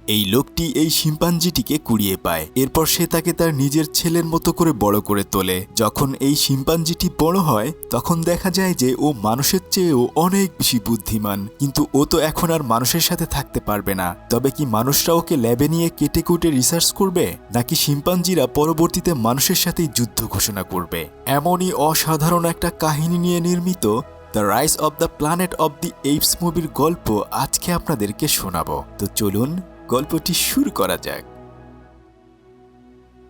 এই লোকটি এই শিম্পাঞ্জিটিকে কুড়িয়ে পায়। এরপর সে তাকে তার নিজের ছেলের মতো করে বড় করে তোলে। যখন এই শিম্পাঞ্জিটি বড় হয় তখন দেখা যায় যে ও মানুষের চেয়েও অনেক বেশি বুদ্ধিমান, কিন্তু ও তো এখন আর মানুষের সাথে থাকতে পারবে না। তবে কি মানুষরা ওকে ল্যাবে নিয়ে কেটে কুটে রিসার্চ করবে, নাকি শিম্পাঞ্জিরা পরবর্তীতে মানুষের সাথেই যুদ্ধ ঘোষণা করবে? এমনই অসাধারণ একটা কাহিনী নিয়ে নির্মিত the rise of the planet of the apes মুভির গল্প আজকে আপনাদেরকে শোনাবো। তো চলুন গল্পটি শুরু করা যাক।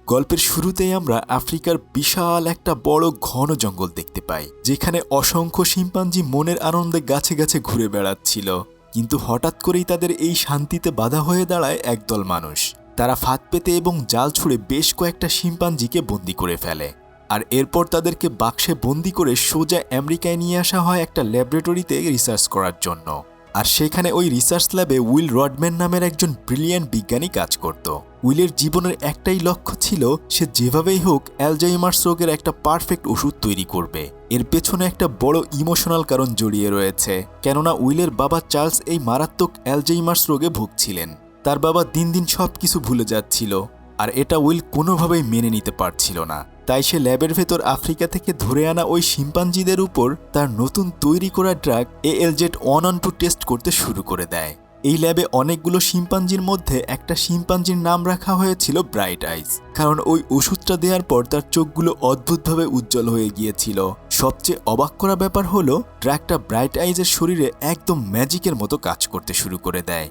গল্পের শুরুতেই আমরা আফ্রিকার বিশাল একটা বড় ঘন জঙ্গল দেখতে পাই, যেখানে অসংখ্য শিম্পাঞ্জি মনের আনন্দে গাছে গাছে ঘুরে বেড়াচ্ছিল। কিন্তু হঠাৎ করেই তাদের এই শান্তিতে বাধা হয়ে দাঁড়ায় একদল মানুষ। তারা ফাঁদ পেতে এবং জাল ছুঁড়ে বেশ কয়েকটা শিম্পাঞ্জিকে বন্দি করে ফেলে, আর এরপর তাদেরকে বাক্সে বন্দি করে সোজা আমেরিকায় নিয়ে আসা হয় একটা ল্যাবরেটরিতে রিসার্চ করার জন্য। আর সেখানে ওই রিসার্চ ল্যাবে উইল রডম্যান নামের একজন ব্রিলিয়ান্ট বিজ্ঞানী কাজ করত। উইলের জীবনের একটাই লক্ষ্য ছিল, সে যেভাবেই হোক অ্যালজাইমার্স রোগের একটা পারফেক্ট ওষুধ তৈরি করবে। এর পেছনে একটা বড় ইমোশনাল কারণ জড়িয়ে রয়েছে, কেননা উইলের বাবা চার্লস এই মারাত্মক অ্যালজাইমার্স রোগে ভুগছিলেন। তার বাবা দিন দিন সবকিছু ভুলে যাচ্ছিল, আর এটা উইল কোনোভাবেই মেনে নিতে পারছিল না। তাই সে ল্যাবের ভেতর আফ্রিকা থেকে ধরে আনা ওই শিম্পাঞ্জিদের উপর তার নতুন তৈরি করা ড্রাগ ALZ-112 টেস্ট করতে শুরু করে দেয়। এই ল্যাবে অনেকগুলো শিম্পাঞ্জির মধ্যে একটা শিম্পাঞ্জির নাম রাখা হয়েছিল ব্রাইট আইজ, কারণ ওই ওষুধটা দেওয়ার পর তার চোখগুলো অদ্ভুতভাবে উজ্জ্বল হয়ে গিয়েছিল। সবচেয়ে অবাক করা ব্যাপার হলো, ড্রাগটা ব্রাইট আইজের শরীরে একদম ম্যাজিকের মতো কাজ করতে শুরু করে দেয়,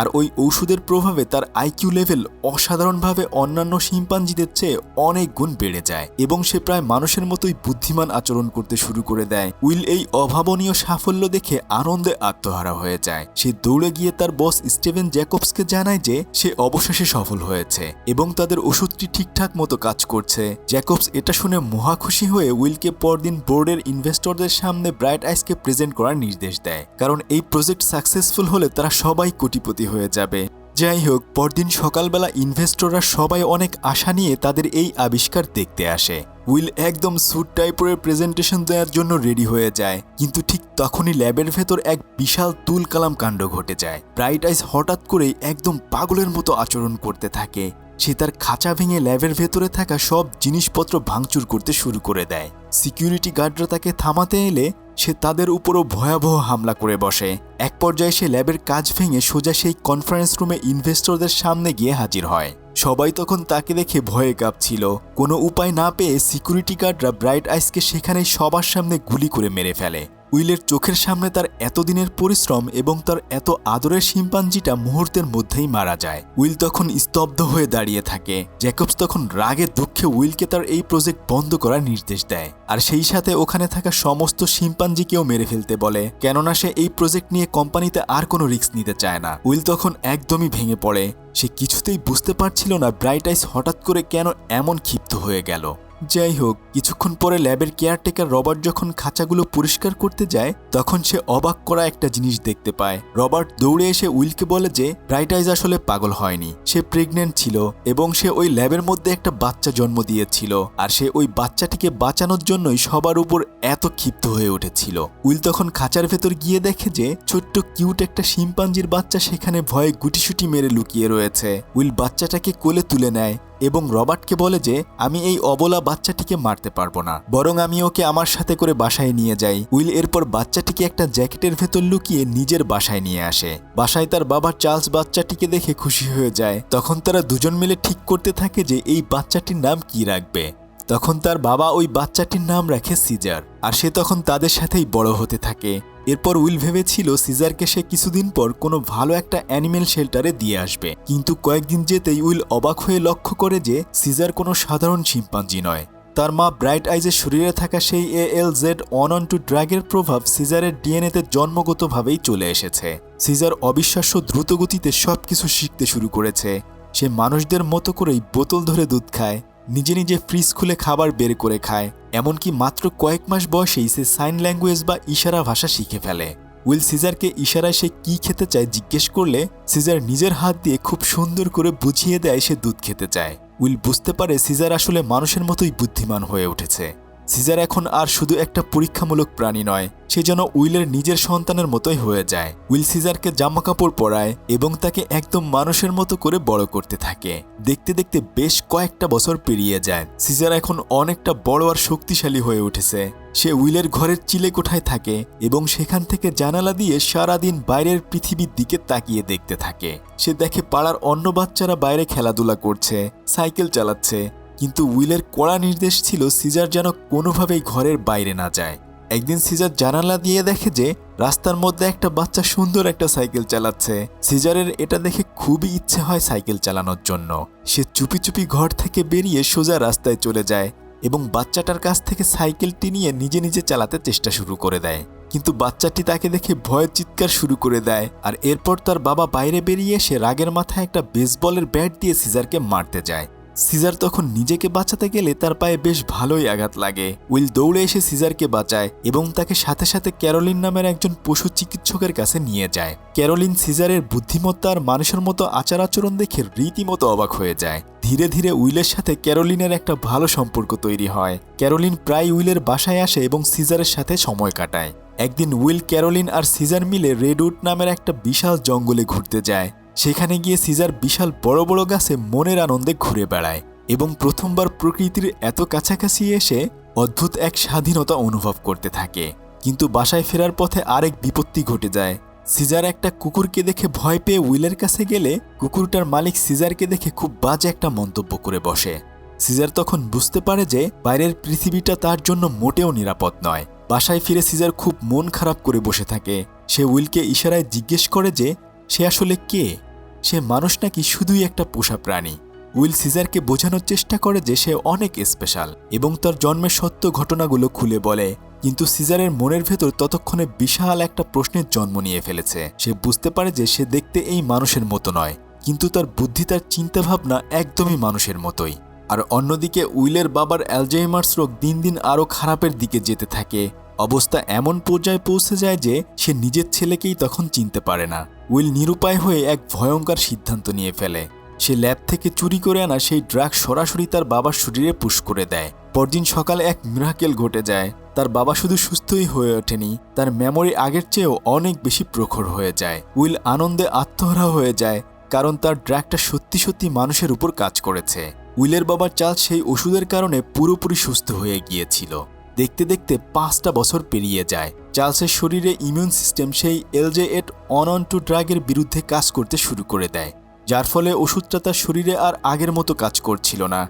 আর ওই ঔষধের প্রভাবে তার আইকিউ লেভেল অসাধারণভাবে অন্যান্য শিম্পাঞ্জিদের চেয়ে অনেক গুণ বেড়ে যায় এবং সে প্রায় মানুষের মতোই বুদ্ধিমান আচরণ করতে শুরু করে দেয়। উইল এই অভাবনীয় সাফল্য দেখে আনন্দে আত্মহারা হয়ে যায়। সে দৌড়ে গিয়ে তার বস স্টিভেন জ্যাকবসকে জানায় যে সে অবশেষে সফল হয়েছে এবং তাদের ওষুধটি ঠিকঠাক মতো কাজ করছে। জ্যাকবস এটা শুনে মহা খুশি হয়ে উইলকে পরদিন বোর্ডের ইনভেস্টরদের সামনে ব্রাইট আইজকে প্রেজেন্ট করার নির্দেশ দেয়, কারণ এই প্রজেক্ট সাকসেসফুল হলে তারা সবাই কোটিপতি হয়ে যাবে। যাই হোক, পরদিন সকালবেলা ইনভেস্টররা সবাই অনেক আশা নিয়ে তাদের এই আবিষ্কার দেখতে আসে। উইল একদম স্যুট টাইপের প্রেজেন্টেশন দেওয়ার জন্য রেডি হয়ে যায়, কিন্তু ঠিক তখনই ল্যাবের ভেতর এক বিশাল তুলকালাম কাণ্ড ঘটে যায়। ব্রাইট আইজ হঠাৎ করেই একদম পাগলের মতো আচরণ করতে থাকে। সে তার খাঁচা ভেঙে ল্যাবের ভেতরে থাকা সব জিনিসপত্র ভাঙচুর করতে শুরু করে দেয়। সিকিউরিটি গার্ডরা তাকে থামাতে এলে সে তাদের উপরও ভয়াবহ হামলা করে বসে। এক পর্যায়ে সে ল্যাবের কাজ ভেঙে সোজা সেই কনফারেন্স রুমে ইনভেস্টরদের সামনে গিয়ে হাজির হয়। সবাই তখন তাকে দেখে ভয়ে কাঁপছিল। কোনো উপায় না পেয়ে সিকিউরিটি গার্ডরা ব্রাইট আইজকে সেখানেই সবার সামনে গুলি করে মেরে ফেলে। উইলের চোখের সামনে তার এতদিনের পরিশ্রম এবং তার এত আদরের শিম্পাঞ্জিটা মুহূর্তের মধ্যেই মারা যায়। উইল তখন স্তব্ধ হয়ে দাঁড়িয়ে থাকে। জ্যাকবস তখন রাগে দুঃখে উইলকে তার এই প্রজেক্ট বন্ধ করার নির্দেশ দেয়, আর সেই সাথে ওখানে থাকা সমস্ত শিম্পাঞ্জিকেও মেরে ফেলতে বলে, কেননা সে এই প্রজেক্ট নিয়ে কোম্পানিতে আর কোনো রিস্ক নিতে চায় না। উইল তখন একদমই ভেঙে পড়ে। সে কিছুতেই বুঝতে পারছিল না ব্রাইট আইজ হঠাৎ করে কেন এমন ক্ষিপ্ত হয়ে গেল। যাই হোক, কিছুক্ষণ পরে ল্যাবের কেয়ারটেকার রবার্ট যখন খাঁচাগুলো পরিষ্কার করতে যায় তখন সে অবাক করা একটা জিনিস দেখতে পায়। রবার্ট দৌড়ে এসে উইলকে বলে যে ব্রাইট আইজ আসলে পাগল হয়নি, সে প্রেগনেন্ট ছিল এবং সে ওই ল্যাবের মধ্যে একটা বাচ্চা জন্ম দিয়েছিল, আর সে ওই বাচ্চাটিকে বাঁচানোর জন্যই সবার উপর এত ক্ষিপ্ত হয়ে উঠেছিল। উইল তখন খাঁচার ভেতর গিয়ে দেখে যে ছোট্ট কিউট একটা শিম্পাঞ্জির বাচ্চা সেখানে ভয়ে গুটিসুটি মেরে লুকিয়ে রয়েছে। উইল বাচ্চাটাকে কোলে তুলে নেয় এবং রবার্টকে বলে যে আমি এই অবলা বাচ্চাটিকে মারতে পারবো না, বরং আমি ওকে আমার সাথে করে বাসায় নিয়ে যাই। উইল এরপর বাচ্চাটিকে একটা জ্যাকেটের ভেতর লুকিয়ে নিজের বাসায় নিয়ে আসে। বাসায় তার বাবা চার্লস বাচ্চাটিকে দেখে খুশি হয়ে যায়। তখন তারা দুজন মিলে ঠিক করতে থাকে যে এই বাচ্চাটির নাম কি রাখবে। তখন তার বাবা ওই বাচ্চাটির নাম রাখে সিজার, আর সে তখন তাদের সাথেই বড় হতে থাকে। এরপর উইল ভেবেছিল সিজারকে সে কিছুদিন পর কোনো ভালো একটা অ্যানিমেল শেল্টারে দিয়ে আসবে, কিন্তু কয়েকদিন যেতেই উইল অবাক হয়ে লক্ষ্য করে যে সিজার কোনো সাধারণ শিম্পাঞ্জি নয়। তার মা ব্রাইট আইজের শরীরে থাকা সেই ALZ-112 ড্রাগের প্রভাব সিজারের ডিএনএতে জন্মগতভাবেই চলে এসেছে। সিজার অবিশ্বাস্য দ্রুতগতিতে সবকিছু শিখতে শুরু করেছে। সে মানুষদের মতো করেই বোতল ধরে দুধ খায়, নিজে নিজে ফ্রিজ খুলে খাবার বের করে খায়, এমনকি মাত্র কয়েক মাস বয়সেই সে সাইন ল্যাঙ্গুয়েজ বা ইশারা ভাষা শিখে ফেলে। উইল সিজারকে ইশারায় সে কি খেতে চায় জিজ্ঞেস করলে সিজার নিজের হাত দিয়ে খুব সুন্দর করে বুঝিয়ে দেয় সে দুধ খেতে চায়। উইল বুঝতে পারে সিজার আসলে মানুষের মতোই বুদ্ধিমান হয়ে উঠেছে। সিজার এখন আর শুধু একটা পরীক্ষামূলক প্রাণী নয়, সে যেন উইলের নিজের সন্তানের মতোই হয়ে যায়। উইল সিজারকে জামাকাপড় পরায় এবং তাকে একদম মানুষের মতো করে বড় করতে থাকে। দেখতে দেখতে বেশ কয়েকটা বছর পেরিয়ে যায়। সিজার এখন অনেকটা বড় আর শক্তিশালী হয়ে উঠেছে। সে উইলের ঘরের চিলেকোঠায় থাকে এবং সেখান থেকে জানালা দিয়ে সারাদিন বাইরের পৃথিবীর দিকে তাকিয়ে দেখতে থাকে। সে দেখে পাড়ার অন্য বাচ্চারা বাইরে খেলাধুলা করছে, সাইকেল চালাচ্ছে, কিন্তু উইলের কড়া নির্দেশ ছিল সিজার যেন কোনোভাবেই ঘরের বাইরে না যায়। একদিন সিজার জানালা দিয়ে দেখে যে রাস্তার মধ্যে একটা বাচ্চা সুন্দর একটা সাইকেল চালাচ্ছে। সিজারের এটা দেখে খুবই ইচ্ছে হয় সাইকেল চালানোর জন্য। সে চুপি চুপি ঘর থেকে বেরিয়ে সোজা রাস্তায় চলে যায় এবং বাচ্চাটার কাছ থেকে সাইকেলটি নিয়ে নিজে নিজে চালাতে চেষ্টা শুরু করে দেয়। কিন্তু বাচ্চাটি তাকে দেখে ভয়ে চিৎকার শুরু করে দেয়, আর এরপর তার বাবা বাইরে বেরিয়ে এসে রাগের মাথায় একটা বেসবলের ব্যাট দিয়ে সিজারকে মারতে যায়। সিজার তখন নিজেকে বাঁচাতে গেলে তার পায়ে বেশ ভালোই আঘাত লাগে। উইল দৌড়ে এসে সিজারকে বাঁচায় এবং তাকে সাথে সাথে ক্যারোলিন নামের একজন পশু চিকিৎসকের কাছে নিয়ে যায়। ক্যারোলিন সিজারের বুদ্ধিমত্তা আর মানুষের মতো আচার আচরণ দেখে রীতিমতো অবাক হয়ে যায়। ধীরে ধীরে উইলের সাথে ক্যারোলিনের একটা ভালো সম্পর্ক তৈরি হয়। ক্যারোলিন প্রায় উইলের বাসায় আসে এবং সিজারের সাথে সময় কাটায়। একদিন উইল, ক্যারোলিন আর সিজার মিলে রেডউড নামের একটা বিশাল জঙ্গলে ঘুরতে যায়। সেখানে গিয়ে সিজার বিশাল বড় বড় গাছে মনের আনন্দে ঘুরে বেড়ায় এবং প্রথমবার প্রকৃতির এত কাছাকাছি এসে অদ্ভুত এক স্বাধীনতা অনুভব করতে থাকে। কিন্তু বাসায় ফেরার পথে আরেক বিপত্তি ঘটে যায়। সিজার একটা কুকুরকে দেখে ভয় পেয়ে উইলের কাছে গেলে কুকুরটার মালিক সিজারকে দেখে খুব বাজে একটা মন্তব্য করে বসে। সিজার তখন বুঝতে পারে যে বাইরের পৃথিবীটা তার জন্য মোটেও নিরাপদ নয়। বাসায় ফিরে সিজার খুব মন খারাপ করে বসে থাকে। সে উইলকে ইশারায় জিজ্ঞেস করে যে সে আসলে কে, সে মানুষ নাকি শুধুই একটা পোষা প্রাণী। উইল সিজারকে বোঝানোর চেষ্টা করে যে সে অনেক স্পেশাল এবং তার জন্মের সত্য ঘটনাগুলো খুলে বলে। কিন্তু সিজারের মনের ভেতর ততক্ষণে বিশাল একটা প্রশ্নের জন্ম নিয়ে ফেলেছে। সে বুঝতে পারে যে সে দেখতে এই মানুষের মতো নয়, কিন্তু তার বুদ্ধি, তার চিন্তাভাবনা একদমই মানুষের মতোই। আর অন্যদিকে উইলের বাবার অ্যালজাইমার্স রোগ দিন দিন আরও খারাপের দিকে যেতে থাকে। অবস্থা এমন পর্যায়ে পৌঁছে যায় যে সে নিজের ছেলেকেই তখন চিনতে পারে না। উইল নিরুপায় হয়ে এক ভয়ঙ্কর সিদ্ধান্ত নিয়ে ফেলে। সে ল্যাব থেকে চুরি করে আনা সেই ড্রাগ সরাসরি তার বাবার শরীরে পুশ করে দেয়। পরদিন সকালে এক মিরাকেল ঘটে যায়। তার বাবা শুধু সুস্থই হয়ে ওঠেনি, তার মেমোরি আগের চেয়েও অনেক বেশি প্রখর হয়ে যায়। উইল আনন্দে আত্মহারা হয়ে যায়, কারণ তার ড্রাগটা সত্যি সত্যি মানুষের উপর কাজ করেছে। উইলের বাবার চার্লস সেই ওষুধের কারণে পুরোপুরি সুস্থ হয়ে গিয়েছিল। দেখতে দেখতে 5টা বছর পেরিয়ে যায়। চার্লসের শরীরে ইমিউন সিস্টেম সেই LJ8 অন-অন-2 ড্রাগের বিরুদ্ধে কাজ করতে শুরু করে দেয়, যার ফলে ওষুধটা তার শরীরে আর আগের মতো কাজ করছিল না।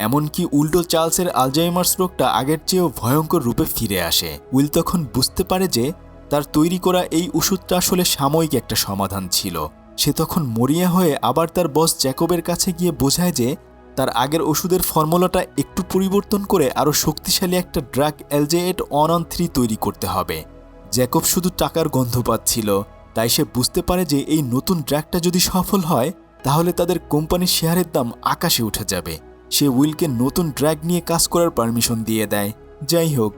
এমনকি উল্টো চার্লসের আলজাইমার্স রোগটা আগের চেয়েও ভয়ঙ্কর রূপে ফিরে আসে। উইল তখন বুঝতে পারে যে তার তৈরি করা এই ওষুধটা আসলে সাময়িক একটা সমাধান ছিল। সে তখন মরিয়া হয়ে আবার তার বস জ্যাকবের কাছে গিয়ে বোঝায় যে তার আগের ওষুধের ফর্মুলাটা একটু পরিবর্তন করে আরও শক্তিশালী একটা ড্রাগ LJ8 on-on-3 তৈরি করতে হবে। জ্যাকব শুধু টাকার গন্ধ পাচ্ছিল, তাই সে বুঝতে পারে যে এই নতুন ড্রাগটা যদি সফল হয় তাহলে তাদের কোম্পানির শেয়ারের দাম আকাশে উঠে যাবে। সে উইলকে নতুন ড্রাগ নিয়ে কাজ করার পারমিশন দিয়ে দেয়। যাই হোক,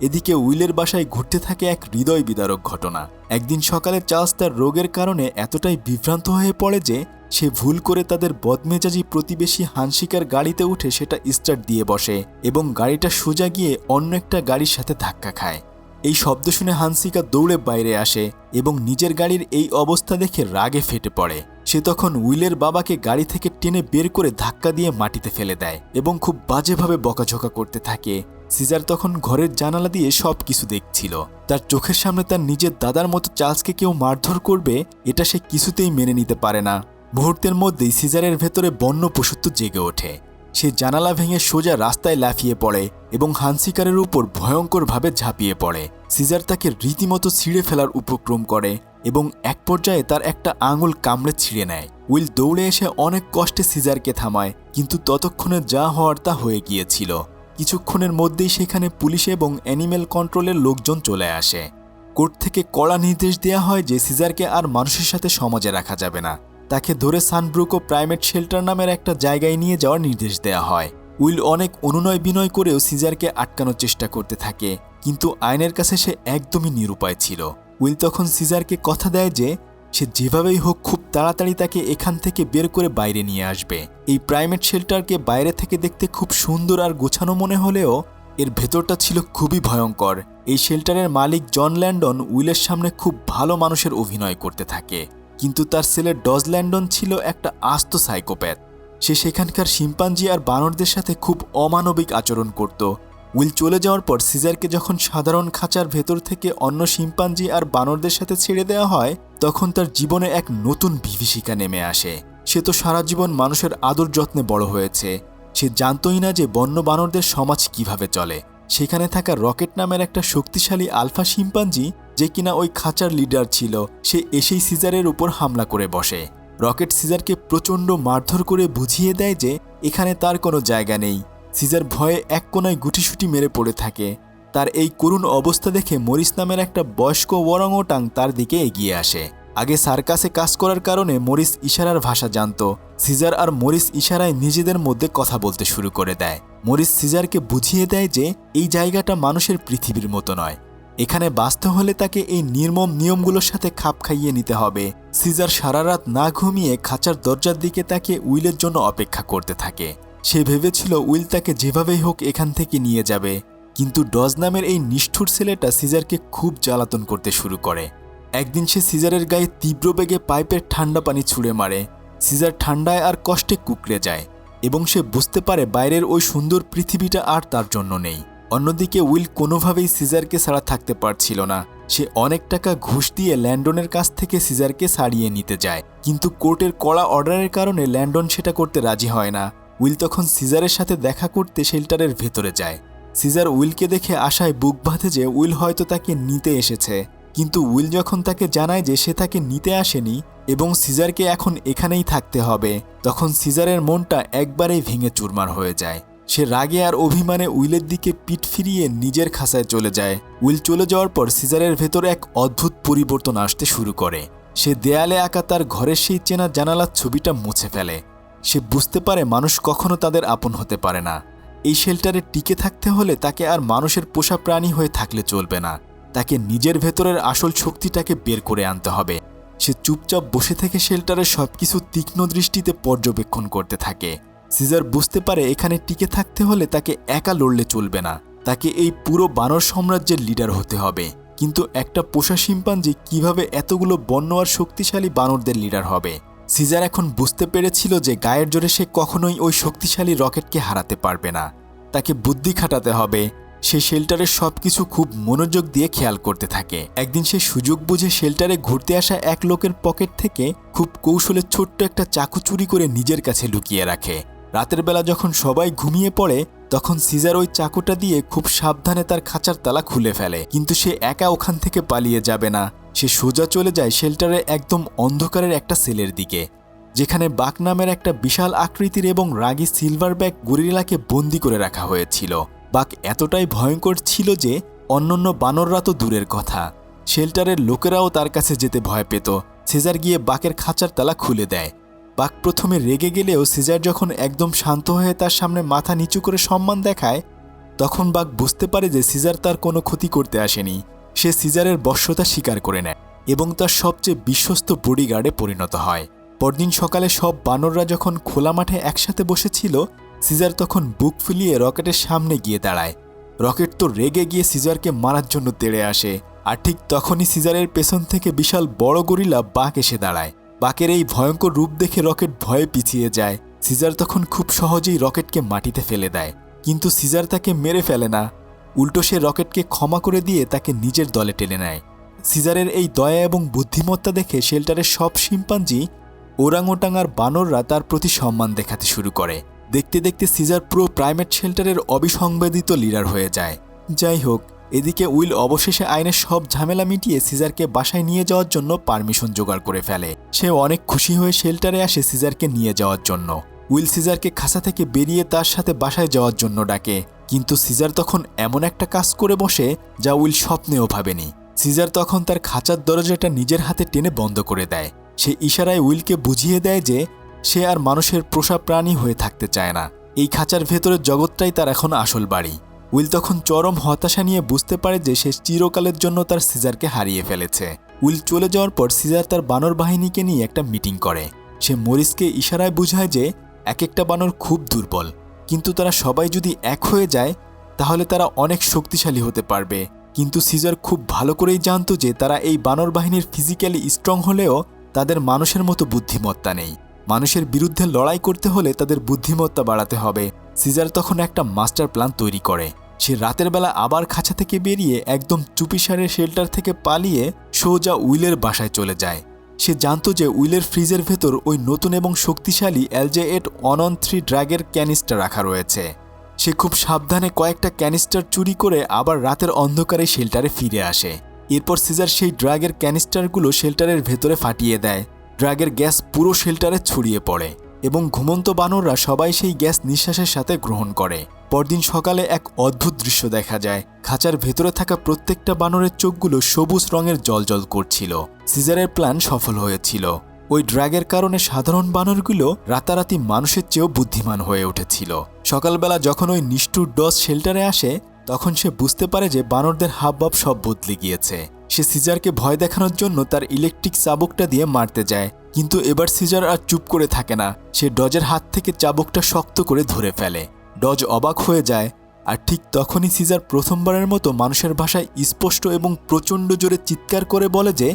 এদিকে উইলের বাসায় ঘটতে থাকে এক হৃদয় বিদারক ঘটনা। একদিন সকালে চার্লস তার রোগের কারণে এতটাই বিভ্রান্ত হয়ে পড়ে যে সে ভুল করে তাদের বদমেজাজি প্রতিবেশী হানসিকার গাড়িতে উঠে সেটা স্টার্ট দিয়ে বসে এবং গাড়িটা সোজা গিয়ে অন্য একটা গাড়ির সাথে ধাক্কা খায়। এই শব্দ শুনে হানসিকা দৌড়ে বাইরে আসে এবং নিজের গাড়ির এই অবস্থা দেখে রাগে ফেটে পড়ে। সে তখন উইলের বাবাকে গাড়ি থেকে টেনে বের করে ধাক্কা দিয়ে মাটিতে ফেলে দেয় এবং খুব বাজেভাবে বকাঝকা করতে থাকে। সিজার তখন ঘরের জানালা দিয়ে সব কিছু দেখছিল। তার চোখের সামনে তার নিজের দাদার মতো চার্লসকে কেউ মারধর করবে, এটা সে কিছুতেই মেনে নিতে পারে না। মুহূর্তের মধ্যেই সিজারের ভেতরে বন্য পশুত্ব জেগে ওঠে। সে জানালা ভেঙে সোজা রাস্তায় লাফিয়ে পড়ে এবং হানসিকারের উপর ভয়ঙ্করভাবে ঝাঁপিয়ে পড়ে। সিজার তাকে রীতিমতো ছিঁড়ে ফেলার উপক্রম করে এবং এক পর্যায়ে তার একটা আঙুল কামড়ে ছিঁড়ে নেয়। উইল দৌড়ে এসে অনেক কষ্টে সিজারকে থামায়, কিন্তু ততক্ষণে যা হওয়ার তা হয়ে গিয়েছিল। কিছুক্ষণের মধ্যেই সেখানে পুলিশ এবং অ্যানিম্যাল কন্ট্রোলের লোকজন চলে আসে। কোর্ট থেকে কড়া নির্দেশ দেওয়া হয় যে সিজারকে আর মানুষের সাথে সমাজে রাখা যাবে না। তাকে ধরে সানব্রুকো প্রাইমেট শেল্টার নামের একটা জায়গায় নিয়ে যাওয়ার নির্দেশ দেওয়া হয়। উইল অনেক অনুনয় বিনয় করেও সিজারকে আটকানোর চেষ্টা করতে থাকে, কিন্তু আইনের কাছে সে একদমই নিরুপায় ছিল। উইল তখন সিজারকে কথা দেয় যে সে যেভাবেই হোক খুব তাড়াতাড়ি তাকে এখান থেকে বের করে বাইরে নিয়ে আসবে। এই প্রাইমেট শেল্টারকে বাইরে থেকে দেখতে খুব সুন্দর আর গোছানো মনে হলেও এর ভেতরটা ছিল খুবই ভয়ঙ্কর। এই শেল্টারের মালিক জন ল্যান্ডন উইলের সামনে খুব ভালো মানুষের অভিনয় করতে থাকে, কিন্তু তার ছেলে ডজ ল্যান্ডন ছিল একটা আস্ত সাইকোপ্যাথ। সে সেখানকার শিম্পাঞ্জি আর বানরদের সাথে খুব অমানবিক আচরণ করত। উইল চলে যাওয়ার পর সিজারকে যখন সাধারণ খাঁচার ভেতর থেকে অন্য শিম্পাঞ্জি আর বানরদের সাথে ছেড়ে দেওয়া হয়, তখন তার জীবনে এক নতুন বিভীষিকা নেমে আসে। সে তো সারা জীবন মানুষের আদর যত্নে বড় হয়েছে, সে জানতই না যে বন্য বানরদের সমাজ কিভাবে চলে। সেখানে থাকা রকেট নামের একটা শক্তিশালী আলফা শিম্পাঞ্জি, যে কিনা ওই খাঁচার লিডার ছিল, সে এসেই সিজারের উপর হামলা করে বসে। রকেট সিজারকে প্রচণ্ড মারধর করে বুঝিয়ে দেয় যে এখানে তার কোনো জায়গা নেই। সিজার ভয়ে এক কোনায় গুটিসুটি মেরে পড়ে থাকে। তার এই করুণ অবস্থা দেখে মরিস নামের একটা বয়স্ক ওরাংওটাং তার দিকে এগিয়ে আসে। আগে সার্কাসে কাজ করার কারণে মরিস ইশারার ভাষা জানত। সিজার আর মরিস ইশারায় নিজেদের মধ্যে কথা বলতে শুরু করে দেয়। মরিস সিজারকে বুঝিয়ে দেয় যে এই জায়গাটা মানুষের পৃথিবীর মতো নয়, এখানে বাঁচতে হলে তাকে এই নির্মম নিয়মগুলোর সাথে খাপ খাইয়ে নিতে হবে। সিজার সারা রাত না ঘুমিয়ে খাঁচার দরজার দিকে তাকে উইলের জন্য অপেক্ষা করতে থাকে। সে ভেবেছিল উইল তাকে যেভাবেই হোক এখান থেকে নিয়ে যাবে, কিন্তু ডজ নামের এই নিষ্ঠুর ছেলেটা সিজারকে খুব জ্বালাতন করতে শুরু করে। একদিন সে সিজারের গায়ে তীব্র বেগে পাইপের ঠান্ডা পানি ছুঁড়ে মারে। সিজার ঠান্ডায় আর কষ্টে কুঁকড়ে যায় এবং সে বুঝতে পারে বাইরের ওই সুন্দর পৃথিবীটা আর তার জন্য নেই। অন্যদিকে উইল কোনোভাবেই সিজারকে ছাড়া থাকতে পারছিল না। সে অনেক টাকা ঘুষ দিয়ে ল্যান্ডনের কাছ থেকে সিজারকে ছাড়িয়ে নিতে যায়, কিন্তু কোর্টের কড়া অর্ডারের কারণে ল্যান্ডন সেটা করতে রাজি হয় না। উইল তখন সিজারের সাথে দেখা করতে শেল্টারের ভেতরে যায়। সিজার উইলকে দেখে আশায় বুক বাঁধে যে উইল হয়তো তাকে নিতে এসেছে, কিন্তু উইল যখন তাকে জানায় যে সে তাকে নিতে আসেনি এবং সিজারকে এখন এখানেই থাকতে হবে, তখন সিজারের মনটা একবারেই ভেঙে চুরমার হয়ে যায়। সে রাগে আর অভিমানে উইলের দিকে পিঠ ফিরিয়ে নিজের খাঁচায় চলে যায়। উইল চলে যাওয়ার পর সিজারের ভেতরে এক অদ্ভুত পরিবর্তন আসতে শুরু করে। সে দেয়ালে আঁকা তার ঘরের সেই চেনা জানালার ছবিটা মুছে ফেলে। সে বুঝতে পারে মানুষ কখনো তাদের আপন হতে পারে না। এই শেল্টারে টিকে থাকতে হলে তাকে আর মানুষের পোষা প্রাণী হয়ে থাকলে চলবে না, তাকে নিজের ভেতরের আসল শক্তিটাকে বের করে আনতে হবে। সে চুপচাপ বসে থেকে শেল্টারের সবকিছু তীক্ষ্ণ দৃষ্টিতে পর্যবেক্ষণ করতে থাকে। সিজার বুঝতে পারে এখানে টিকে থাকতে হলে তাকে একা লড়লে চলবে না, তাকে এই পুরো বানর সাম্রাজ্যের লিডার হতে হবে। কিন্তু একটা পোষা শিম্পাঞ্জি কিভাবে এতগুলো বন্য আর শক্তিশালী বানরদের লিডার হবে? সিজার এখন বুঝতে পেরেছিল যে গায়ের জোরে সে কখনোই ওই শক্তিশালী রকেটকে হারাতে পারবে না, তাকে বুদ্ধি খাটাতে হবে। সে শেল্টারের সবকিছু খুব মনোযোগ দিয়ে খেয়াল করতে থাকে। একদিন সে সুযোগ বুঝে শেল্টারে ঘুরতে আসা এক লোকের পকেট থেকে খুব কৌশলে ছোট্ট একটা চাকু চুরি করে নিজের কাছে লুকিয়ে রাখে। রাতের বেলা যখন সবাই ঘুমিয়ে পড়ে, তখন সিজার ওই চাকুটা দিয়ে খুব সাবধানে তার খাঁচার তালা খুলে ফেলে। কিন্তু সে একা ওখান থেকে পালিয়ে যাবে না, সে সোজা চলে যায় শেল্টারের একদম অন্ধকারের একটা সেলের দিকে, যেখানে বাক নামের একটা বিশাল আকৃতির এবং রাগী সিলভারব্যাক গরিলাকে বন্দি করে রাখা হয়েছিল। বাক এতটাই ভয়ঙ্কর ছিল যে অন্যান্য বানররা তো দূরের কথা, শেল্টারের লোকেরাও তার কাছে যেতে ভয় পেত। সিজার গিয়ে বাকের খাঁচার তালা খুলে দেয়। বাক প্রথমে রেগে গেলেও সিজার যখন একদম শান্ত হয়ে তার সামনে মাথা নিচু করে সম্মান দেখায়, তখন বাক বুঝতে পারে যে সিজার তার কোনো ক্ষতি করতে আসেনি। সে সিজারের বশ্যতা স্বীকার করে নেয় এবং তার সবচেয়ে বিশ্বস্ত বডিগার্ডে পরিণত হয়। পরদিন সকালে সব বানররা যখন খোলা মাঠে একসাথে বসেছিল, সিজার তখন বুক ফুলিয়ে রকেটের সামনে গিয়ে দাঁড়ায়। রকেট তো রেগে গিয়ে সিজারকে মারার জন্য তেড়ে আসে, আর ঠিক তখনই সিজারের পেছন থেকে বিশাল বড় গরিলা বাক এসে দাঁড়ায়। বাকের এই ভয়ঙ্কর রূপ দেখে রকেট ভয়ে পিছিয়ে যায়। সিজার তখন খুব সহজেই রকেটকে মাটিতে ফেলে দেয়, কিন্তু সিজার তাকে মেরে ফেলে না, উল্টো সে রকেটকে ক্ষমা করে দিয়ে তাকে নিজের দলে টেনে নেয়। সিজারের এই দয়া এবং বুদ্ধিমত্তা দেখে শেল্টারের সব শিম্পাঞ্জি, ওরাংওটাং আর বানররা তার প্রতি সম্মান দেখাতে শুরু করে। দেখতে দেখতে সিজার পুরো প্রাইমেট শেল্টারের অবিসংবেদিত লিডার হয়ে যায়। যাই হোক, এদিকে উইল অবশেষে আইনের সব ঝামেলা মিটিয়ে সিজারকে বাসায় নিয়ে যাওয়ার জন্য পারমিশন জোগাড় করে ফেলে। সে অনেক খুশি হয়ে শেল্টারে আসে সিজারকে নিয়ে যাওয়ার জন্য। উইল সিজারকে খাঁচা থেকে বেরিয়ে তার সাথে বাসায় যাওয়ার জন্য ডাকে, কিন্তু সিজার তখন এমন একটা কাজ করে বসে যা উইল স্বপ্নেও ভাবেনি। সিজার তখন তার খাঁচার দরজাটা নিজের হাতে টেনে বন্ধ করে দেয়। সে ইশারায় উইলকে বুঝিয়ে দেয় যে সে আর মানুষের পোষা প্রাণী হয়ে থাকতে চায় না, এই খাঁচার ভেতরের জগৎটাই তার এখন আসল বাড়ি। উইল তখন চরম হতাশা নিয়ে বুঝতে পারে যে সে চিরকালের জন্য তার সিজারকে হারিয়ে ফেলেছে। উইল চলে যাওয়ার পর সিজার তার বানর বাহিনীকে নিয়ে একটা মিটিং করে। সে মরিসকে ইশারায় বুঝায় যে এক একটা বানর খুব দুর্বল, কিন্তু তারা সবাই যদি এক হয়ে যায় তাহলে তারা অনেক শক্তিশালী হতে পারবে। কিন্তু সিজার খুব ভালো করেই জানতো যে তারা এই বানর বাহিনীর ফিজিক্যালি স্ট্রং হলেও তাদের মানুষের মতো বুদ্ধিমত্তা নেই। মানুষের বিরুদ্ধে লড়াই করতে হলে তাদের বুদ্ধিমত্তা বাড়াতে হবে। সিজার তখন একটা মাস্টার প্ল্যান তৈরি করে। সে রাতের বেলা আবার খাঁচা থেকে বেরিয়ে একদম চুপিসারে শেল্টার থেকে পালিয়ে সোজা উইলের বাসায় চলে যায়। সে জানত যে উইলের ফ্রিজের ভেতর ওই নতুন এবং শক্তিশালী LJ-8 অনন-3 ড্র্যাগের ক্যানিস্টার রাখা রয়েছে। সে খুব সাবধানে কয়েকটা ক্যানিস্টার চুরি করে আবার রাতের অন্ধকারে শেল্টারে ফিরে আসে। এরপর সিজার সেই ড্রাগের ক্যানিস্টারগুলো শেল্টারের ভেতরে ফাটিয়ে দেয়। ড্রাগের গ্যাস পুরো শেল্টারে ছড়িয়ে পড়ে এবং ঘুমন্ত বানররা সবাই সেই গ্যাস নিঃশ্বাসের সাথে গ্রহণ করে। পরদিন সকালে এক অদ্ভুত দৃশ্য দেখা যায়। খাঁচার ভেতরে থাকা প্রত্যেকটা বানরের চোখগুলো সবুজ রঙের জ্বলজ্বল করছিল। সিজারের প্ল্যান সফল হয়েছিল। ওই ড্রাগের কারণে সাধারণ বানরগুলো রাতারাতি মানুষের চেয়েও বুদ্ধিমান হয়ে উঠেছিল। সকালবেলা যখন ওই নিষ্ঠুর ডস শেল্টারে আসে তখন সে বুঝতে পারে যে বানরদের হাবভাব সব বদলে গিয়েছে। সে সিজারকে ভয় দেখানোর জন্য তার ইলেকট্রিক চাবুকটা দিয়ে মারতে যায়, কিন্তু এবার সিজার আর চুপ করে থাকে না। সে ডজের হাত থেকে চাবুকটা শক্ত করে ধরে ফেলে। ডজ অবাক হয়ে যায়, আর ঠিক তখনই সিজার প্রথমবারের মতো মানুষের ভাষায় স্পষ্ট এবং প্রচণ্ড জোরে চিৎকার করে বলে যে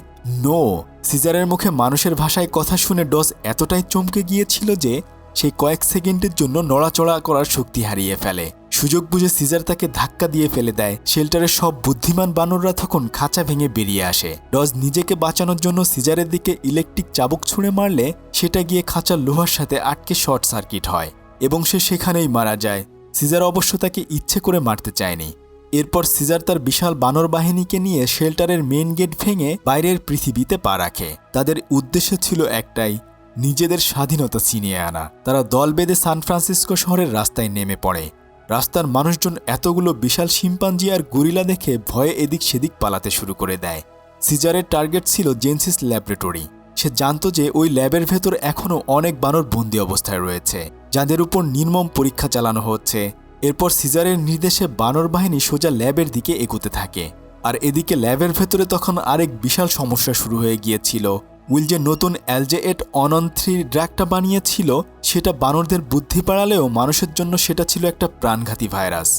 নো। সিজারের মুখে মানুষের ভাষায় কথা শুনে ডজ এতটাই চমকে গিয়েছিল যে সে কয়েক সেকেন্ডের জন্য নড়াচড়া করার শক্তি হারিয়ে ফেলে। সুযোগ বুঝে সিজার তাকে ধাক্কা দিয়ে ফেলে দেয়। শেল্টারের সব বুদ্ধিমান বানররা তখন খাঁচা ভেঙে বেরিয়ে আসে। ডজ নিজেকে বাঁচানোর জন্য সিজারের দিকে ইলেকট্রিক চাবুক ছুঁড়ে মারলে সেটা গিয়ে খাঁচার লোহার সাথে আটকে শর্ট সার্কিট হয় এবং সে সেখানেই মারা যায়। সিজার অবশ্য তাকে ইচ্ছে করে মারতে চায়নি। এরপর সিজার তার বিশাল বানর বাহিনীকে নিয়ে শেল্টারের মেইন গেট ভেঙে বাইরের পৃথিবীতে পা রাখে। তাদের উদ্দেশ্য ছিল একটাই, নিজেদের স্বাধীনতা ছিনিয়ে আনা। তারা দল বেঁধে সান ফ্রান্সিসকো শহরের রাস্তায় নেমে পড়ে। রাস্তার মানুষজন এতগুলো বিশাল শিম্পাঞ্জি আর গরিলা দেখে ভয়ে এদিক সেদিক পালাতে শুরু করে দেয়। সিজারের টার্গেট ছিল জেনসিস ল্যাবরেটরি। সে জানত যে ওই ল্যাবের ভেতর এখনও অনেক বানর বন্দী অবস্থায় রয়েছে, যাদের উপর নির্মম পরীক্ষা চালানো হচ্ছে। এরপর সিজারের নির্দেশে বানর বাহিনী সোজা ল্যাবের দিকে এগোতে থাকে। আর এদিকে ল্যাবের ভেতরে তখন আরেক বিশাল সমস্যা শুরু হয়ে গিয়েছিল। উইল যে নতুন LJ-8 অনন-3 ড্রাগটা বানিয়েছিল সেটা বানরদের বুদ্ধি বাড়ালেও মানুষের জন্য সেটা ছিল একটা প্রাণঘাতী ভাইরাস।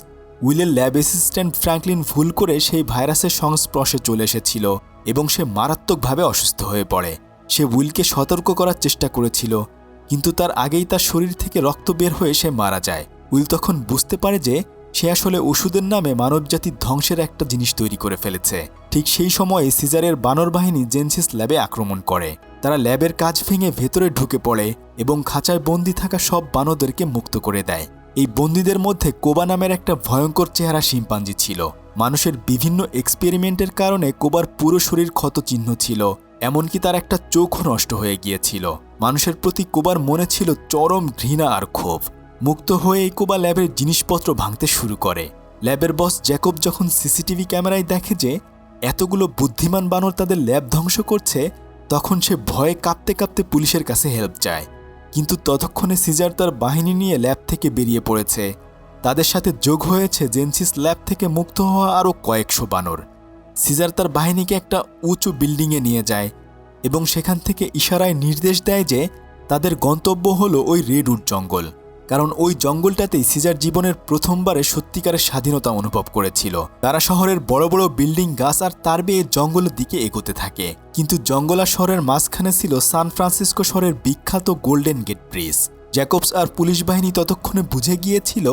উইলের ল্যাব অ্যাসিস্ট্যান্ট ফ্র্যাঙ্কলিন ভুল করে সেই ভাইরাসের সংস্পর্শে চলে এসেছিল এবং সে মারাত্মকভাবে অসুস্থ হয়ে পড়ে। সে উইলকে সতর্ক করার চেষ্টা করেছিল, কিন্তু তার আগেই তার শরীর থেকে রক্ত বের হয়ে সে মারা যায়। উইল তখন বুঝতে পারে যে সে আসলে ওষুধের নামে মানবজাতির ধ্বংসের একটা জিনিস তৈরি করে ফেলেছে। ঠিক সেই সময়ে সিজারের বানর বাহিনী জেনসিস ল্যাবে আক্রমণ করে। তারা ল্যাবের কাঁচ ভেঙে ভেতরে ঢুকে পড়ে এবং খাঁচায় বন্দি থাকা সব বানরদেরকে মুক্ত করে দেয়। এই বন্দীদের মধ্যে কোবা নামের একটা ভয়ঙ্কর চেহারা শিম্পাঞ্জি ছিল। মানুষের বিভিন্ন এক্সপেরিমেন্টের কারণে কোবার পুরো শরীর ক্ষতচিহ্ন ছিল, এমনকি তার একটা চোখও নষ্ট হয়ে গিয়েছিল। মানুষের প্রতি কোবার মনে ছিল চরম ঘৃণা আর ক্ষোভ। মুক্ত হয়ে এই কোবা ল্যাবের জিনিসপত্র ভাঙতে শুরু করে। ল্যাবের বস জ্যাকব যখন সিসিটিভি ক্যামেরায় দেখে যে এতগুলো বুদ্ধিমান বানর তাদের ল্যাব ধ্বংস করছে, তখন সে ভয়ে কাঁপতে কাঁপতে পুলিশের কাছে হেল্প চায়। কিন্তু ততক্ষণে সিজার তার বাহিনী নিয়ে ল্যাব থেকে বেরিয়ে পড়েছে। তাদের সাথে যোগ হয়েছে জেনসিস ল্যাব থেকে মুক্ত হওয়া আরও কয়েকশো বানর। সিজার তার বাহিনীকে একটা উঁচু বিল্ডিংয়ে নিয়ে যায় এবং সেখান থেকে ইশারায় নির্দেশ দেয় যে তাদের গন্তব্য হলো ওই রেডউড জঙ্গল, কারণ ওই জঙ্গলটাতেই সিজার জীবনের প্রথমবারে সত্যিকারের স্বাধীনতা অনুভব করেছিল। তারা শহরের বড় বড় বিল্ডিং, গাছ আর তার বেয়ে জঙ্গলের দিকে এগোতে থাকে। কিন্তু জঙ্গল আর শহরের মাঝখানে ছিল সান ফ্রান্সিসকো শহরের বিখ্যাত গোল্ডেন গেট ব্রিজ। জ্যাকবস আর পুলিশ বাহিনী ততক্ষণে বুঝে গিয়েছিল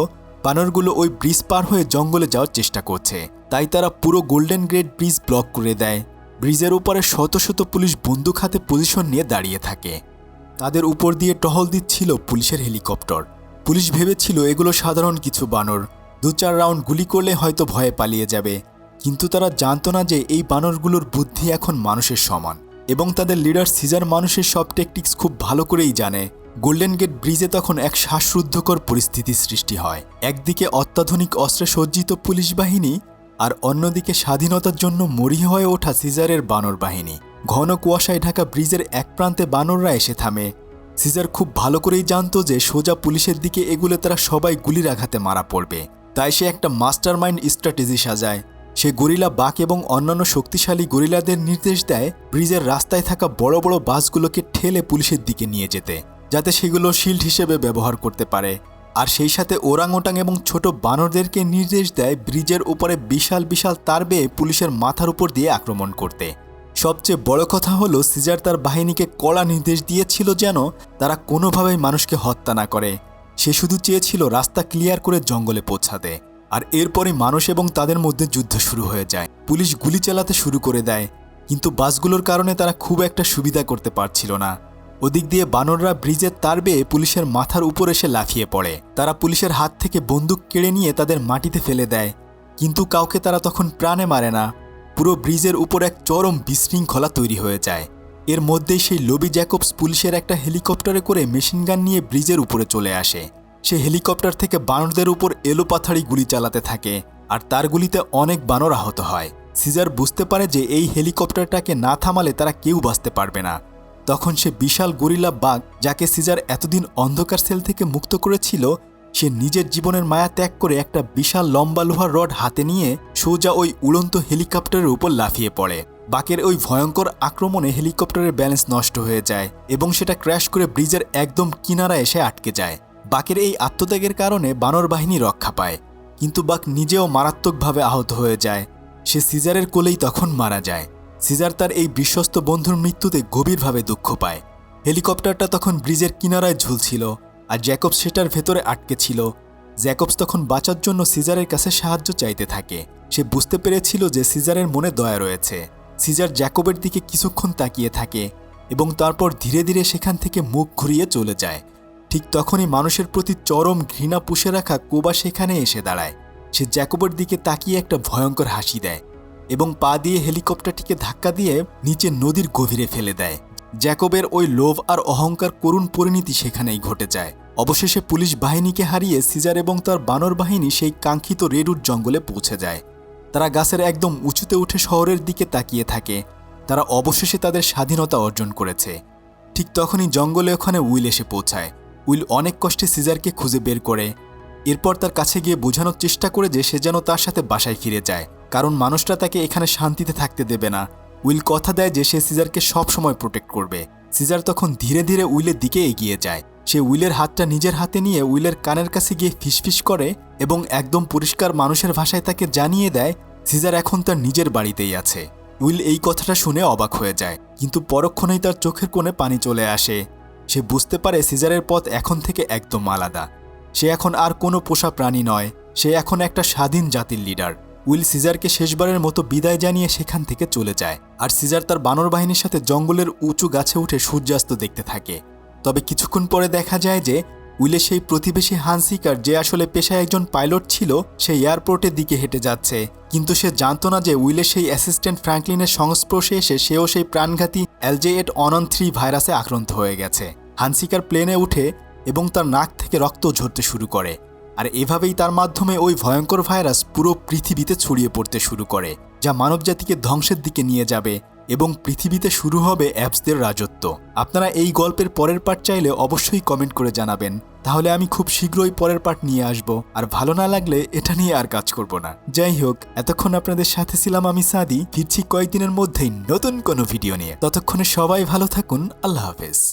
বানরগুলো ওই ব্রিজ পার হয়ে জঙ্গলে যাওয়ার চেষ্টা করছে, তাই তারা পুরো গোল্ডেন গেট ব্রিজ ব্লক করে দেয়। ব্রিজের উপরে শত শত পুলিশ বন্দুক হাতে পজিশন নিয়ে দাঁড়িয়ে থাকে। তাদের উপর দিয়ে টহল দিচ্ছিল পুলিশের হেলিকপ্টার। পুলিশ ভেবেছিল এগুলো সাধারণ কিছু বানর, 2-4 রাউন্ড গুলি করলে হয়তো ভয়ে পালিয়ে যাবে। কিন্তু তারা জানত না যে এই বানরগুলোর বুদ্ধি এখন মানুষের সমান এবং তাদের লিডার সিজার মানুষের সব টেকটিক্স খুব ভালো করেই জানে। গোল্ডেন গেট ব্রিজে তখন এক শ্বাসরুদ্ধকর পরিস্থিতির সৃষ্টি হয়। একদিকে অত্যাধুনিক অস্ত্রে সজ্জিত পুলিশ বাহিনী আর অন্যদিকে স্বাধীনতার জন্য মরিহ হয়ে ওঠা সিজারের বানর বাহিনী। ঘন কুয়াশায় ঢাকা ব্রিজের এক প্রান্তে বানররা এসে থামে। সিজার খুব ভালো করেই জানত যে সোজা পুলিশের দিকে এগুলো তারা সবাই গুলির আঘাতে মারা পড়বে, তাই সে একটা মাস্টার মাইন্ড স্ট্র্যাটেজি সাজায়। সে গরিলা বাঘ এবং অন্যান্য শক্তিশালী গরিলাদের নির্দেশ দেয় ব্রিজের রাস্তায় থাকা বড় বড় বাসগুলোকে ঠেলে পুলিশের দিকে নিয়ে যেতে, যাতে সেগুলো শিল্ড হিসেবে ব্যবহার করতে পারে। আর সেই সাথে ওরাংওটাং এবং ছোট বানরদেরকে নির্দেশ দেয় ব্রিজের উপরে বিশাল বিশাল তার বেয়ে পুলিশের মাথার উপর দিয়ে আক্রমণ করতে। সবচেয়ে বড় কথা হলো সিজার তার বাহিনীকে কড়া নির্দেশ দিয়েছিল যেন তারা কোনোভাবেই মানুষকে হত্যা না করে। সে শুধু চেয়েছিল রাস্তা ক্লিয়ার করে জঙ্গলে পৌঁছাতে। আর এরপরে মানুষ এবং তাদের মধ্যে যুদ্ধ শুরু হয়ে যায়। পুলিশ গুলি চালাতে শুরু করে দেয়, কিন্তু বাসগুলোর কারণে তারা খুব একটা সুবিধা করতে পারছিল না। ওদিক দিয়ে বানররা ব্রিজের তার বেয়ে পুলিশের মাথার উপর এসে লাফিয়ে পড়ে। তারা পুলিশের হাত থেকে বন্দুক কেড়ে নিয়ে তাদের মাটিতে ফেলে দেয়, কিন্তু কাউকে তারা তখন প্রাণে মারে না। পুরো ব্রিজের উপর এক চরম বিশৃঙ্খলা তৈরি হয়ে যায়। এর মধ্যেই সেই লবি জ্যাকবস পুলিশের একটা হেলিকপ্টারে করে মেশিনগান নিয়ে ব্রিজের উপরে চলে আসে। সে হেলিকপ্টার থেকে বানরদের উপর এলোপাথাড়ি গুলি চালাতে থাকে, আর তার গুলিতে অনেক বানর আহত হয়। সিজার বুঝতে পারে যে এই হেলিকপ্টারটাকে না থামালে তারা কেউ বাঁচতে পারবে না। তখন সে বিশাল গরিলা বাঘ, যাকে সিজার এতদিন অন্ধকার সেল থেকে মুক্ত করেছিল, সে নিজের জীবনের মায়া ত্যাগ করে একটা বিশাল লম্বা লোহার রড হাতে নিয়ে সোজা ওই উড়ন্ত হেলিকপ্টারের উপর লাফিয়ে পড়ে। বাঘের ওই ভয়ঙ্কর আক্রমণে হেলিকপ্টারের ব্যালেন্স নষ্ট হয়ে যায় এবং সেটা ক্র্যাশ করে ব্রিজের একদম কিনারা এসে আটকে যায়। বাঘের এই আত্মত্যাগের কারণে বানর বাহিনী রক্ষা পায়, কিন্তু বাঘ নিজেও মারাত্মকভাবে আহত হয়ে যায়। সে সিজারের কোলেই তখন মারা যায়। সিজার তার এই বিশ্বস্ত বন্ধুর মৃত্যুতে গভীরভাবে দুঃখ পায়। হেলিকপ্টারটা তখন ব্রিজের কিনারায় ঝুলছিল, আর জ্যাকবস সেটার ভেতরে আটকে ছিল। জ্যাকবস তখন বাঁচার জন্য সিজারের কাছে সাহায্য চাইতে থাকে। সে বুঝতে পেরেছিল যে সিজারের মনে দয়া রয়েছে। সিজার জ্যাকবের দিকে কিছুক্ষণ তাকিয়ে থাকে এবং তারপর ধীরে ধীরে সেখান থেকে মুখ ঘুরিয়ে চলে যায়। ঠিক তখনই মানুষের প্রতি চরম ঘৃণা পুষে রাখা কোবা সেখানে এসে দাঁড়ায়। সে জ্যাকবের দিকে তাকিয়ে একটা ভয়ঙ্কর হাসি দেয় এবং পা দিয়ে হেলিকপ্টারটিকে ধাক্কা দিয়ে নিচে নদীর গভীরে ফেলে দেয়। জ্যাকবের ওই লোভ আর অহংকার করুণ পরিণতি সেখানেই ঘটে যায়। অবশেষে পুলিশ বাহিনীকে হারিয়ে সিজার এবং তার বানর বাহিনী সেই কাঙ্ক্ষিত রেডউড জঙ্গলে পৌঁছে যায়। তারা গাছের একদম উঁচুতে উঠে শহরের দিকে তাকিয়ে থাকে। তারা অবশেষে তাদের স্বাধীনতা অর্জন করেছে। ঠিক তখনই জঙ্গলে ওখানে উইল এসে পৌঁছায়। উইল অনেক কষ্টে সিজারকে খুঁজে বের করে। এরপর তার কাছে গিয়ে বোঝানোর চেষ্টা করে যে সে যেন তার সাথে বাসায় ফিরে যায়, কারণ মানুষরা তাকে এখানে শান্তিতে থাকতে দেবে না। উইল কথা দেয় যে সে সিজারকে সব সময় প্রোটেক্ট করবে। সিজার তখন ধীরে ধীরে উইলের দিকে এগিয়ে যায়। সে উইলের হাতটা নিজের হাতে নিয়ে উইলের কানের কাছে গিয়ে ফিসফিস করে এবং একদম পরিষ্কার মানুষের ভাষায় তাকে জানিয়ে দেয় সিজার এখন তার নিজের বাড়িতেই আছে। উইল এই কথাটা শুনে অবাক হয়ে যায়, কিন্তু পরক্ষণেই তার চোখের কোণে পানি চলে আসে। সে বুঝতে পারে সিজারের পথ এখন থেকে একদম আলাদা। সে এখন আর কোনো পোষা প্রাণী নয়, সে এখন একটা স্বাধীন জাতির লিডার। উইল সিজারকে শেষবারের মতো বিদায় জানিয়ে সেখান থেকে চলে যায়, আর সিজার তার বানর বাহিনীর সাথে জঙ্গলের উঁচু গাছে উঠে সূর্যাস্ত দেখতে থাকে। তবে কিছুক্ষণ পরে দেখা যায় যে উইলের সেই প্রতিবেশী হানসিকার, যে আসলে পেশায় একজন পাইলট ছিল, সে এয়ারপোর্টের দিকে হেঁটে যাচ্ছে। কিন্তু সে জানতো না যে উইলের সেই অ্যাসিস্ট্যান্ট ফ্র্যাঙ্কলিনের সংস্পর্শে এসে সেও সেই প্রাণঘাতী LJ8-ONON-3 ভাইরাসে আক্রান্ত হয়ে গেছে। হানসিকার প্লেনে উঠে এবং তার নাক থেকে রক্ত ঝরতে শুরু করে, আর এভাবেই তার মাধ্যমে ওই ভয়ঙ্কর ভাইরাস পুরো পৃথিবীতে ছড়িয়ে পড়তে শুরু করে, যা মানবজাতিকে ধ্বংসের দিকে নিয়ে যাবে এবং পৃথিবীতে শুরু হবে অ্যাপসদের রাজত্ব। আপনারা এই গল্পের পরের পার্ট চাইলে অবশ্যই কমেন্ট করে জানাবেন, তাহলে আমি খুব শীঘ্রই পরের পার্ট নিয়ে আসব। আর ভালো না লাগলে এটা নিয়ে আর কাজ করব না। যাই হোক, এতক্ষণ আপনাদের সাথে ছিলাম আমি সাদি। ফিরছি কয়েকদিনের মধ্যেই নতুন কোনো ভিডিও নিয়ে। ততক্ষণে সবাই ভালো থাকুন। আল্লাহ হাফেজ।